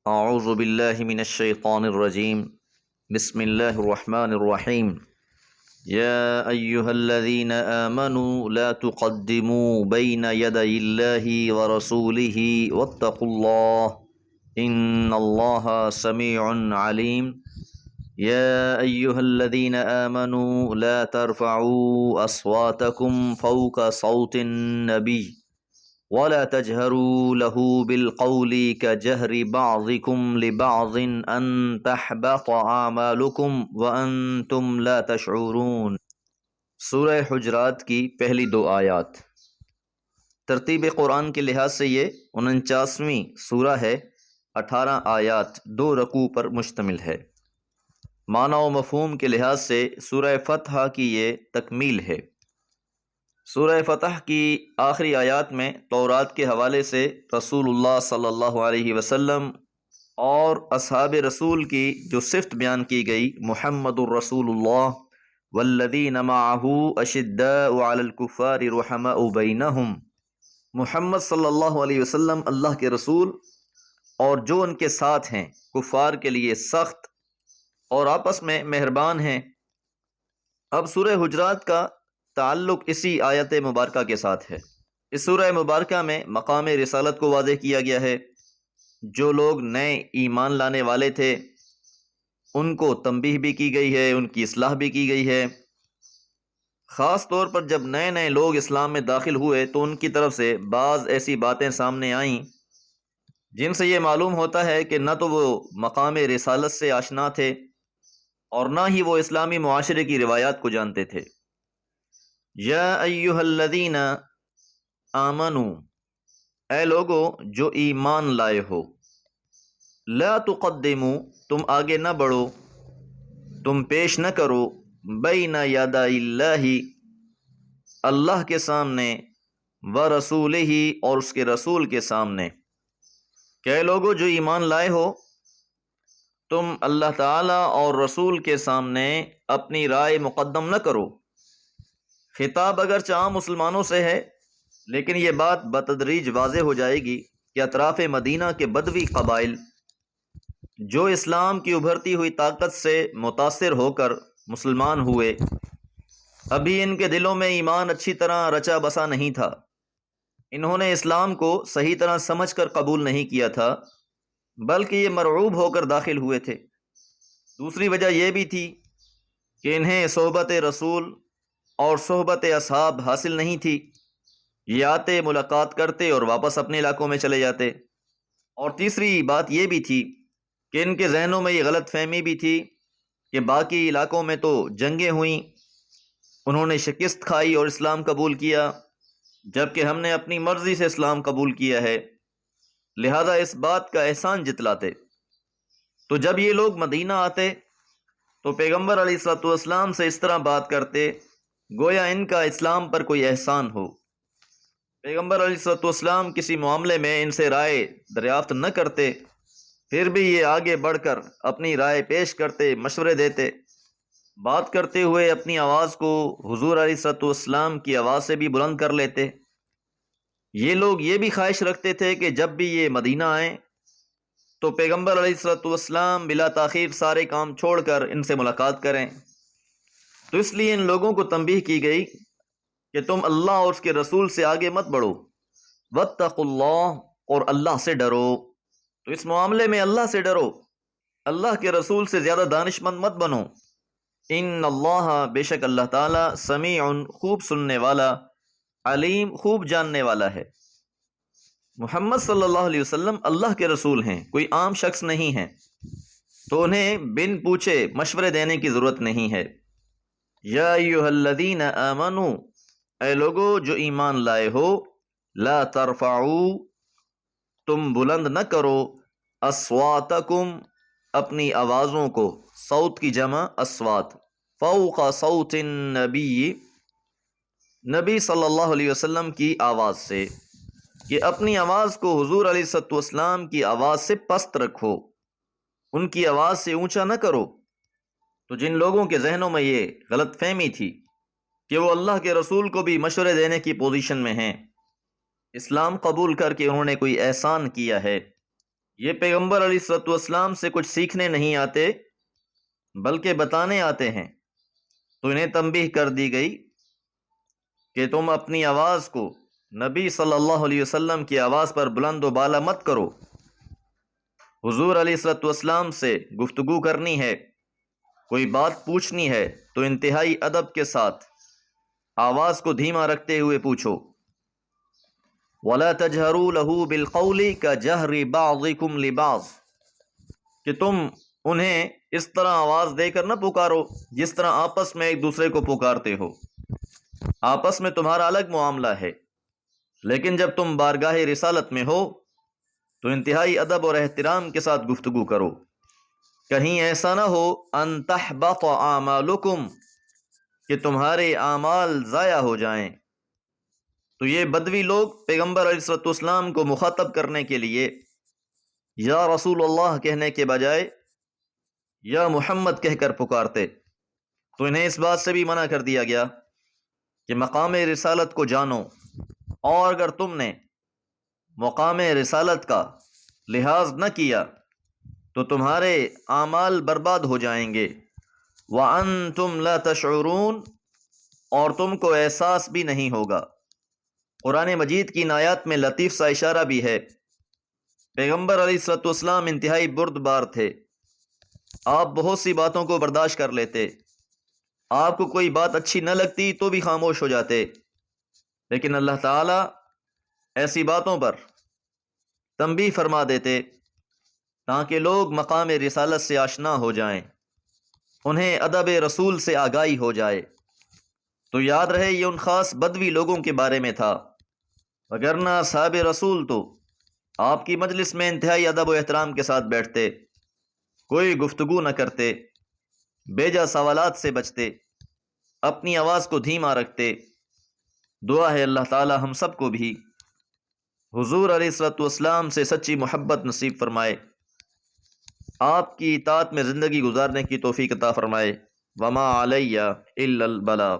اعوذ باللہ من الشیطان الرجیم بسم اللہ الرحمن الرحیم یا ایہا الذین آمنوا لا تقدموا بین یدی اللہ ورسولہ واتقوا اللہ ان اللہ سمیع علیم یا ایہا الذین آمنوا لا ترفعوا اصواتکم فوق صوت النبی ولا تجهروا له بالقول كجهر بعضكم لبعض أن تحبط أعمالكم وأنتم لا تشعرون۔ سورہ حجرات کی پہلی دو آیات۔ ترتیب قرآن کے لحاظ سے یہ 49ویں سورہ ہے، 18 آیات 2 رکوع پر مشتمل ہے۔ معنی و مفہوم کے لحاظ سے سورہ فتح کی یہ تکمیل ہے۔ سورہ فتح کی آخری آیات میں تورات کے حوالے سے رسول اللہ صلی اللہ علیہ وسلم اور اصحاب رسول کی جو صفت بیان کی گئی، محمد الرسول اللہ والذین معہ اشداء علی الکفار رحماء بینہم، محمد صلی اللہ علیہ وسلم اللہ کے رسول اور جو ان کے ساتھ ہیں کفار کے لیے سخت اور آپس میں مہربان ہیں۔ اب سورہ حجرات کا تعلق اسی آیت مبارکہ کے ساتھ ہے۔ اس سورہ مبارکہ میں مقام رسالت کو واضح کیا گیا ہے۔ جو لوگ نئے ایمان لانے والے تھے ان کو تنبیہ بھی کی گئی ہے، ان کی اصلاح بھی کی گئی ہے۔ خاص طور پر جب نئے نئے لوگ اسلام میں داخل ہوئے تو ان کی طرف سے بعض ایسی باتیں سامنے آئیں جن سے یہ معلوم ہوتا ہے کہ نہ تو وہ مقام رسالت سے آشنا تھے اور نہ ہی وہ اسلامی معاشرے کی روایات کو جانتے تھے۔ یا ایہا الذین آمنو، اے لوگو جو ایمان لائے ہو، لا تقدمو، تم آگے نہ بڑھو، تم پیش نہ کرو، بین یدی اللہ، اللہ کے سامنے، ورسولہ، اور اس کے رسول کے سامنے۔ کہ اے لوگو جو ایمان لائے ہو، تم اللہ تعالیٰ اور رسول کے سامنے اپنی رائے مقدم نہ کرو۔ خطاب اگرچہ عام مسلمانوں سے ہے، لیکن یہ بات بتدریج واضح ہو جائے گی کہ اطراف مدینہ کے بدوی قبائل جو اسلام کی ابھرتی ہوئی طاقت سے متاثر ہو کر مسلمان ہوئے، ابھی ان کے دلوں میں ایمان اچھی طرح رچا بسا نہیں تھا، انہوں نے اسلام کو صحیح طرح سمجھ کر قبول نہیں کیا تھا، بلکہ یہ مرعوب ہو کر داخل ہوئے تھے۔ دوسری وجہ یہ بھی تھی کہ انہیں صحبت رسول اور صحبت اصحاب حاصل نہیں تھی، یہ آتے ملاقات کرتے اور واپس اپنے علاقوں میں چلے جاتے۔ اور تیسری بات یہ بھی تھی کہ ان کے ذہنوں میں یہ غلط فہمی بھی تھی کہ باقی علاقوں میں تو جنگیں ہوئیں، انہوں نے شکست کھائی اور اسلام قبول کیا، جبکہ ہم نے اپنی مرضی سے اسلام قبول کیا ہے، لہذا اس بات کا احسان جتلاتے۔ تو جب یہ لوگ مدینہ آتے تو پیغمبر علیہ الصلوۃ والسلام سے اس طرح بات کرتے گویا ان کا اسلام پر کوئی احسان ہو۔ پیغمبر علیہ الصلوۃ والسلام کسی معاملے میں ان سے رائے دریافت نہ کرتے، پھر بھی یہ آگے بڑھ کر اپنی رائے پیش کرتے، مشورے دیتے، بات کرتے ہوئے اپنی آواز کو حضور علیہ الصلوۃ والسلام کی آواز سے بھی بلند کر لیتے۔ یہ لوگ یہ بھی خواہش رکھتے تھے کہ جب بھی یہ مدینہ آئیں تو پیغمبر علیہ الصلوۃ والسلام بلا تاخیر سارے کام چھوڑ کر ان سے ملاقات کریں۔ تو اس لیے ان لوگوں کو تنبیہ کی گئی کہ تم اللہ اور اس کے رسول سے آگے مت بڑھو، واتقوا اللہ، اور اللہ سے ڈرو۔ تو اس معاملے میں اللہ سے ڈرو، اللہ کے رسول سے زیادہ دانش مند مت بنو۔ ان اللہ، بے شک اللہ تعالیٰ، سمیع، خوب سننے والا، علیم، خوب جاننے والا ہے۔ محمد صلی اللہ علیہ وسلم اللہ کے رسول ہیں، کوئی عام شخص نہیں ہیں، تو انہیں بن پوچھے مشورے دینے کی ضرورت نہیں ہے۔ یا ایہا الذین آمنو، اے لوگو جو ایمان لائے ہو، لا ترفعوا، تم بلند نہ کرو، اصواتکم، اپنی آوازوں کو، صوت کی جمع اصوات، فوق صوت النبی، نبی صلی اللہ علیہ وسلم کی آواز سے، کہ اپنی آواز کو حضور علیہ الصلوۃ والسلام کی آواز سے پست رکھو، ان کی آواز سے اونچا نہ کرو۔ تو جن لوگوں کے ذہنوں میں یہ غلط فہمی تھی کہ وہ اللہ کے رسول کو بھی مشورے دینے کی پوزیشن میں ہیں، اسلام قبول کر کے انہوں نے کوئی احسان کیا ہے، یہ پیغمبر علیہ الصلوۃ والسلام سے کچھ سیکھنے نہیں آتے بلکہ بتانے آتے ہیں، تو انہیں تنبیہ کر دی گئی کہ تم اپنی آواز کو نبی صلی اللہ علیہ وسلم کی آواز پر بلند و بالا مت کرو۔ حضور علیہ الصلوۃ والسلام سے گفتگو کرنی ہے، کوئی بات پوچھنی ہے تو انتہائی ادب کے ساتھ آواز کو دھیما رکھتے ہوئے پوچھو۔ وَلَا تَجْهَرُوا لَهُ بِالْقَوْلِ كَجَهْرِ بَعْضِكُمْ لِبَعْضٍ، کہ تم انہیں اس طرح آواز دے کر نہ پکارو جس طرح آپس میں ایک دوسرے کو پکارتے ہو۔ آپس میں تمہارا الگ معاملہ ہے، لیکن جب تم بارگاہ رسالت میں ہو تو انتہائی ادب اور احترام کے ساتھ گفتگو کرو، کہیں ایسا نہ ہو ان تحبط اعمالکم، کہ تمہارے اعمال ضائع ہو جائیں۔ تو یہ بدوی لوگ پیغمبر علیہ الصلوۃ والسلام کو مخاطب کرنے کے لیے یا رسول اللہ کہنے کے بجائے یا محمد کہہ کر پکارتے، تو انہیں اس بات سے بھی منع کر دیا گیا کہ مقام رسالت کو جانو، اور اگر تم نے مقام رسالت کا لحاظ نہ کیا تو تمہارے اعمال برباد ہو جائیں گے۔ وَأَنْتُمْ لَا تَشْعُرُونَ، اور تم کو احساس بھی نہیں ہوگا۔ قرآن مجید کی ان آیات میں لطیف سا اشارہ بھی ہے۔ پیغمبر علیہ الصلوۃ والسلام انتہائی بردبار تھے، آپ بہت سی باتوں کو برداشت کر لیتے، آپ کو کوئی بات اچھی نہ لگتی تو بھی خاموش ہو جاتے، لیکن اللہ تعالیٰ ایسی باتوں پر تنبیہ فرما دیتے تاکہ لوگ مقام رسالت سے آشنا ہو جائیں، انہیں ادب رسول سے آگاہی ہو جائے۔ تو یاد رہے یہ ان خاص بدوی لوگوں کے بارے میں تھا، وگرنہ اصحاب رسول تو آپ کی مجلس میں انتہائی ادب و احترام کے ساتھ بیٹھتے، کوئی گفتگو نہ کرتے، بیجا سوالات سے بچتے، اپنی آواز کو دھیما رکھتے۔ دعا ہے اللہ تعالی ہم سب کو بھی حضور علیہ الصلوۃ والسلام سے سچی محبت نصیب فرمائے، آپ کی اطاعت میں زندگی گزارنے کی توفیق عطا فرمائے۔ وما علیہ الا البلاغ۔